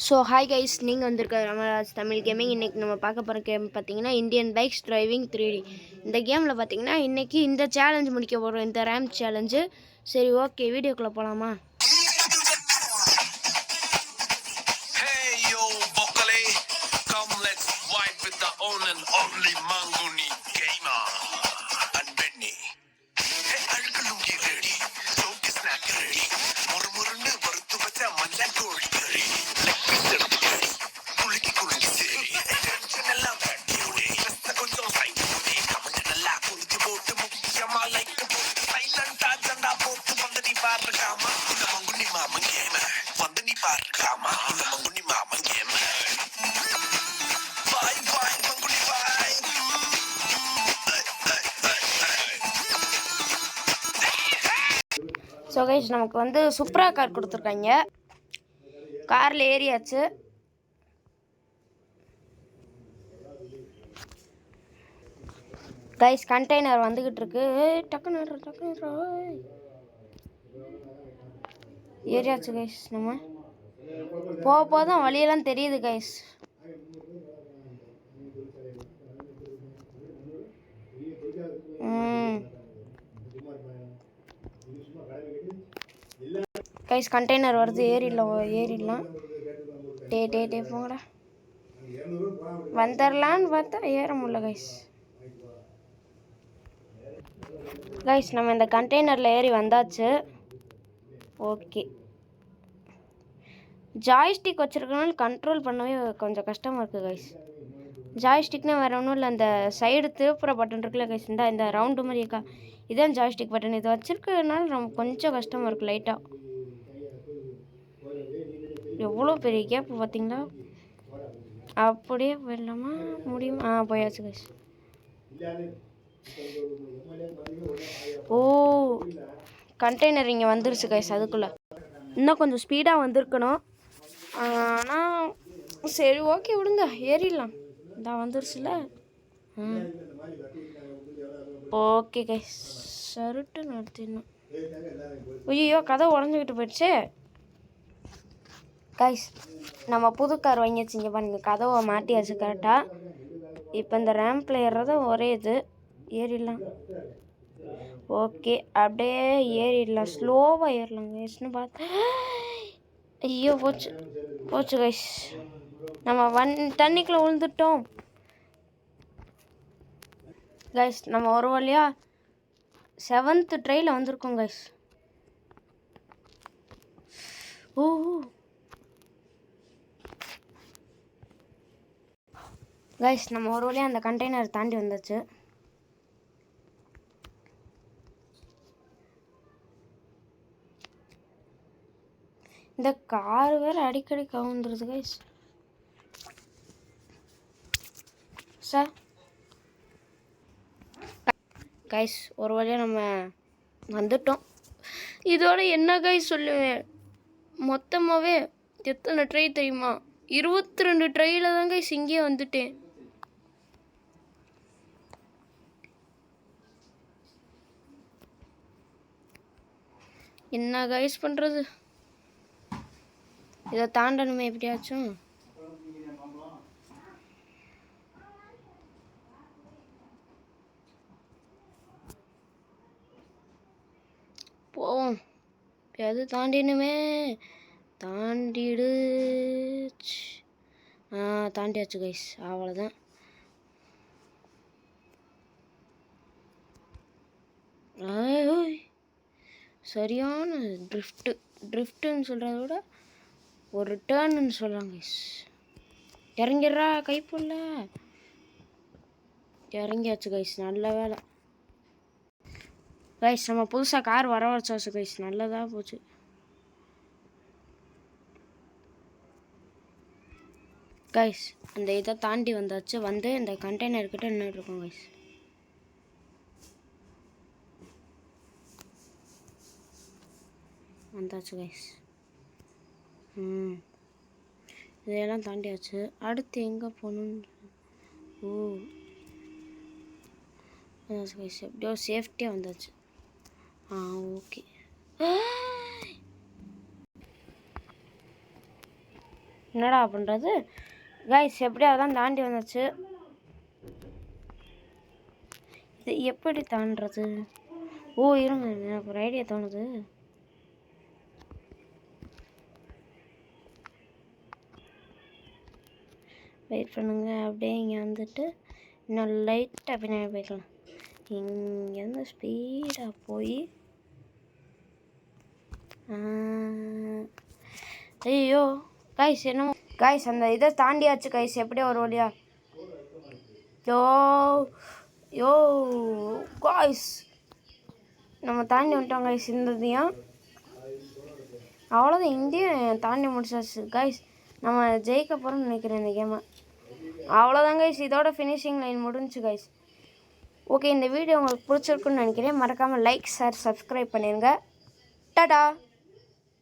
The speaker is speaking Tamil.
ஸோ ஹாய் கைஸ், நீங்கள் வந்திருக்க ரமராஜ் தமிழ் கேமிங். இன்றைக்கி நம்ம பார்க்க போகிற கேம் பார்த்தீங்கன்னா இந்தியன் பைக்ஸ் டிரைவிங் 3D. இந்த கேமில் பார்த்தீங்கன்னா இன்றைக்கி இந்த சேலஞ்சு முடிக்க போகிறோம், இந்த ரேம் சேலஞ்சு. சரி, ஓகே, வீடியோக்குள்ளே போகலாமா? ஸோ கைஸ், நமக்கு வந்து சுப்ரா கார் கொடுத்துருக்காங்க. காரில் ஏறியாச்சு. கைஸ், கண்டெய்னர் வந்துக்கிட்டு இருக்கு. டக்குன்னு ஏறியாச்சு கைஸ். நம்ம போக போதான் வழியெல்லாம் தெரியுது கைஸ். கைஸ், கண்டெய்னர் வருது. ஏறிடலாம். டே போங்கடா. வந்துடலான்னு பார்த்தா ஏற முடியல கைஸ். நம்ம இந்த கண்டெய்னரில் ஏறி வந்தாச்சு. ஓகே, ஜாய்ஸ்டிக் வச்சுருக்கனால கண்ட்ரோல் பண்ணவே கொஞ்சம் கஷ்டமாக இருக்குது கைஸ். ஜாய்ஸ்டிக்னால் வேறு ஒன்றும் இல்லை, அந்த சைடு திருப்புற பட்டன் இருக்குல்ல கைஸ், இந்த ரவுண்டு மாதிரி இருக்கா, இதுதான் ஜாய்ஸ்டிக் பட்டன். இது வச்சுருக்கிறதுனால கொஞ்சம் கஷ்டமாக இருக்குது லைட்டாக. எவ்வளோ பெரிய கேப்பு பார்த்தீங்களா? அப்படியே போயிடலாமா? முடியுமா? போயாச்சு கைஸ். ஓ, கண்டெய்னர் இங்கே வந்துருச்சு கைஸ். அதுக்குள்ளே இன்னும் கொஞ்சம் ஸ்பீடாக வந்திருக்கணும். ஆனால் சரி, ஓகே, விடுங்க, ஏறிடலாம். இதான் வந்துருச்சுல. Okay guys, சருட்டு நடத்திடணும். ஐயோ, கதை உடஞ்சிக்கிட்டு போயிடுச்சு கைஸ். நம்ம புது கார் வாங்கியாச்சு. இங்கே பாருங்கள், கதவை மாட்டியாச்சு கரெக்டாக. இப்போ இந்த ரேம்பில் ஏறுறத ஒரே இது ஏறிடலாம். ஓகே, அப்படியே ஏறிடலாம். ஸ்லோவாக ஏறலாம் கைஸ்னு பார்த்து. ஐயோ, போச்சு கைஸ். நம்ம தண்ணிக்குள்ளே விழுந்துட்டோம் கைஸ். நம்ம ஒரு வழியாக 7th ட்ரையில் வந்திருக்கோம் கைஸ். ஓ கைஸ், நம்ம ஒரு வழியாக அந்த கண்டெய்னர் தாண்டி வந்தாச்சு. இந்த கார் வேறு அடிக்கடி கவுந்துருது கைஸ். சார் கைஸ், ஒரு வழியாக நம்ம வந்துட்டோம். இதோட என்ன கைஸ் சொல்லுவேன், மொத்தமாகவே எத்தனை ட்ரை தெரியுமா? 22 ட்ரையில் தான் கைஸ் இங்கே வந்துட்டேன். என்ன கைஸ் பண்ணுறது, இதை தாண்டணுமே எப்படியாச்சும். போவோம், அது தாண்டினுமே. தாண்டியாச்சு கைஸ், அவ்வளோதான். சரியான ட்ரிஃப்ட்டுன்னு சொல்கிறத விட ஒரு டேர்ன்னு சொல்கிறாங்க கைஸ். இறங்கிடுறா, கைப்புள்ள. இறங்கியாச்சு கைஸ், நல்ல வேலை கைஸ். நம்ம புதுசாக கார் வரவழைச்சாச்சு கைஸ், நல்லதாக போச்சு. கைஸ், அந்த இதை தாண்டி வந்தாச்சு. வந்து இந்த கண்டெய்னர்கிட்ட நின்றுட்டு இருக்கோம் கைஸ். வந்தாச்சு கைஸ். இதையெல்லாம் தாண்டியாச்சு. அடுத்து எங்கே போகணுன்னு? வந்தாச்சு கைஸ், எப்படியோ சேஃப்டியாக வந்தாச்சு. ஓகே. என்னடா பண்ணுறது கைஸ், எப்படியாவது தான் தாண்டி வந்துச்சு. இது எப்படி தாண்டுறது? ஓ இருங்க, எனக்கு ஒரு ஐடியா தோணுது. வெயிட் பண்ணுங்க. அப்படியே இங்கே வந்துட்டு இன்னும் லைட்டாக பின்னாடி போய்க்கலாம். இங்கேருந்து ஸ்பீடாக போய் ஐயோ கைஸ், என்ன கைஸ், அந்த இதை தாண்டியாச்சு கைஸ், எப்படியோ ஒரு வழியா. யோ யோ கைஸ், நம்ம தாண்டி வந்துட்டோம் கைஸ். இந்ததையும் அவ்வளோதான், இங்கேயும் தாண்டி முடிச்சாச்சு கைஸ். நம்ம ஜெயிக்க போகிறோம்னு நினைக்கிறேன் இந்த கேமை. அவ்வளோதான் கைஸ், இதோட ஃபினிஷிங் லைன் முடிஞ்சு கைஸ். ஓகே, இந்த வீடியோ உங்களுக்கு பிடிச்சிருக்குன்னு நினைக்கிறேன். மறக்காமல் லைக், ஷேர், சப்ஸ்கிரைப் பண்ணிடுங்க. டாடா.